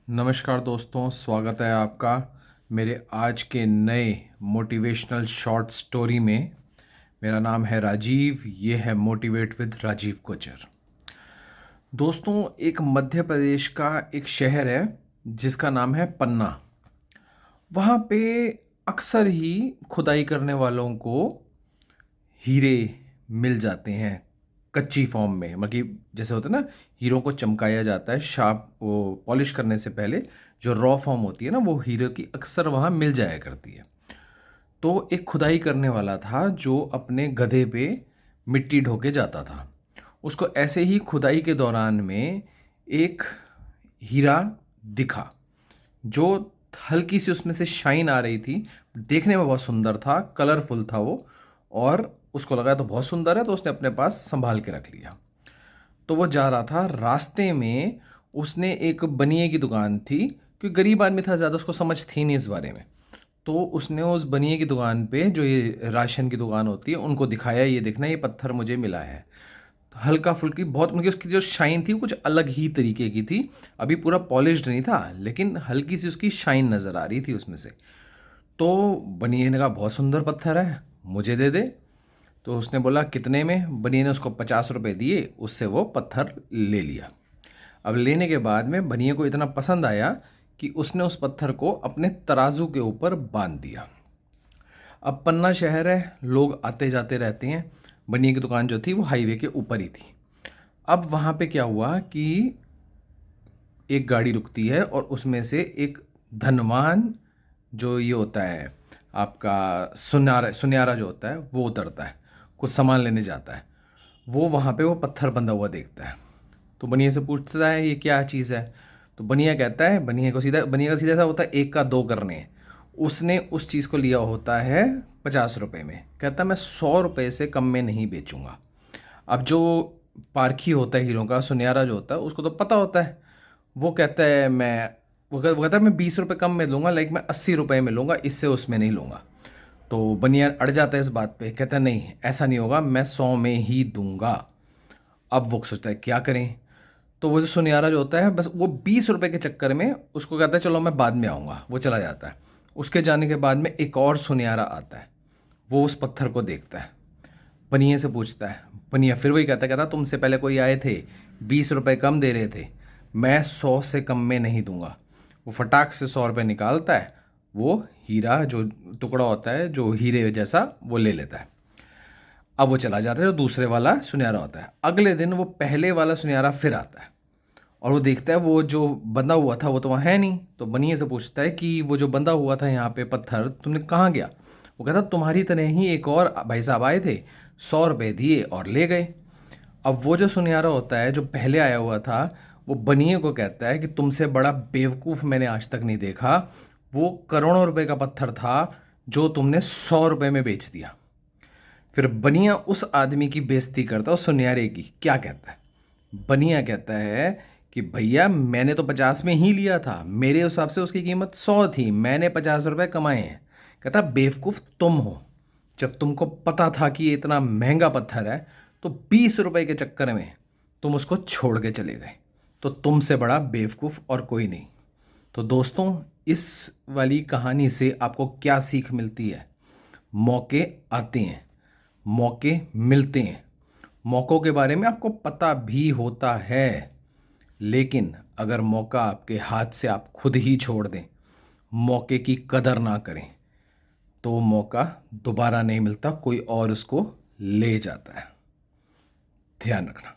नमस्कार दोस्तों, स्वागत है आपका मेरे आज के नए मोटिवेशनल शॉर्ट स्टोरी में। मेरा नाम है राजीव, ये है मोटिवेट विद राजीव कोचर। दोस्तों, एक मध्य प्रदेश का एक शहर है जिसका नाम है पन्ना। वहाँ पे अक्सर ही खुदाई करने वालों को हीरे मिल जाते हैं कच्ची फॉर्म में। मतलब कि जैसे होता है ना, हीरों को चमकाया जाता है शार्प, वो पॉलिश करने से पहले जो रॉ फॉर्म होती है ना, वो हीरो की अक्सर वहाँ मिल जाया करती है। तो एक खुदाई करने वाला था जो अपने गधे पे मिट्टी ढोके जाता था। उसको ऐसे ही खुदाई के दौरान में एक हीरा दिखा जो हल्की सी उसमें से शाइन आ रही थी। देखने में बहुत सुंदर था, कलरफुल था वो। और उसको लगा तो बहुत सुंदर है, तो उसने अपने पास संभाल के रख लिया। तो वो जा रहा था, रास्ते में उसने एक बनिए की दुकान थी, क्योंकि गरीब आदमी था, ज़्यादा उसको समझ थी नहीं इस बारे में। तो उसने उस बनिए की दुकान पे, जो ये राशन की दुकान होती है, उनको दिखाया, ये देखना ये पत्थर मुझे मिला है। तो हल्का फुल्की बहुत, मतलब उसकी जो शाइन थी वो कुछ अलग ही तरीके की थी। अभी पूरा पॉलिश्ड नहीं था, लेकिन हल्की सी उसकी शाइन नज़र आ रही थी उसमें से। तो बनिए ने कहा बहुत सुंदर पत्थर है, मुझे दे दे। तो उसने बोला कितने में? बनिए ने उसको 50 रुपये दिए, उससे वो पत्थर ले लिया। अब लेने के बाद में बनिए को इतना पसंद आया कि उसने उस पत्थर को अपने तराजू के ऊपर बांध दिया। अब पन्ना शहर है, लोग आते जाते रहते हैं। बनिए की दुकान जो थी वो हाईवे के ऊपर ही थी। अब वहाँ पे क्या हुआ कि एक गाड़ी रुकती है और उसमें से एक धनवान, जो ये होता है आपका सुन्यारा सुन्यारा जो होता है, वो उतरता है, कुछ सामान लेने जाता है। वो वहाँ पे वो पत्थर बंधा हुआ देखता है। तो बनिया से पूछता है ये क्या चीज़ है? तो बनिया कहता है, बनिया का सीधा सा होता है एक का दो करने हैं। उसने उस चीज़ को लिया होता है 50 रुपये में। कहता है मैं 100 रुपये से कम में नहीं बेचूंगा। अब जो पारखी होता है हीरो का, सुनहरा जो होता है, उसको तो पता होता है। वो कहता है वो कहता है मैं 20 रुपये कम में लूँगा, लाइक मैं 80 रुपये में लूँगा, इससे उसमें नहीं लूँगा। तो बनिया अड़ जाता है इस बात पे, कहता है नहीं ऐसा नहीं होगा, मैं 100 में ही दूंगा। अब वो सोचता है क्या करें। तो वो जो सुनहरा जो होता है, बस वो 20 रुपये के चक्कर में उसको कहता है चलो मैं बाद में आऊँगा, वो चला जाता है। उसके जाने के बाद में एक और सुनहरा आता है। वो उस पत्थर को देखता है, पनिया से पूछता है। पनिया फिर वही कहता तुमसे पहले कोई आए थे, 20 रुपये कम दे रहे थे, मैं 100 से कम में नहीं दूंगा। वो फटाक से 100 रुपये निकालता है, वो हीरा जो टुकड़ा होता है जो हीरे जैसा, वो ले लेता है। अब वो चला जाता है, जो दूसरे वाला सुनहरा होता है। अगले दिन वो पहले वाला सुनहरा फिर आता है और वो देखता है वो जो बंधा हुआ था वो तो वहाँ है नहीं। तो बनिए से पूछता है कि वो जो बंधा हुआ था यहाँ पे पत्थर, तुमने कहाँ गया? वो कहता तुम्हारी तरह ही एक और भाई साहब आए थे, 100 रुपये दिए और ले गए। अब वो जो सुनहरा होता है जो पहले आया हुआ था, वो बनिए को कहता है कि तुमसे बड़ा बेवकूफ़ मैंने आज तक नहीं देखा। वो करोड़ों रुपए का पत्थर था जो तुमने 100 रुपये में बेच दिया। फिर बनिया उस आदमी की बेइज्जती करता है, उस सुनहरे की। क्या कहता है? बनिया कहता है कि भैया मैंने तो 50 में ही लिया था, मेरे हिसाब से उसकी कीमत 100 थी, मैंने 50 रुपये कमाए हैं। कहता बेवकूफ़ तुम हो, जब तुमको पता था कि ये इतना महंगा पत्थर है तो 20 रुपये के चक्कर में तुम उसको छोड़ के चले गए। तो तुमसे बड़ा बेवकूफ़ और कोई नहीं। तो दोस्तों, इस वाली कहानी से आपको क्या सीख मिलती है? मौके आते हैं, मौके मिलते हैं, मौक़ों के बारे में आपको पता भी होता है, लेकिन अगर मौका आपके हाथ से आप खुद ही छोड़ दें, मौके की कदर ना करें, तो वो मौका दोबारा नहीं मिलता, कोई और उसको ले जाता है। ध्यान रखना।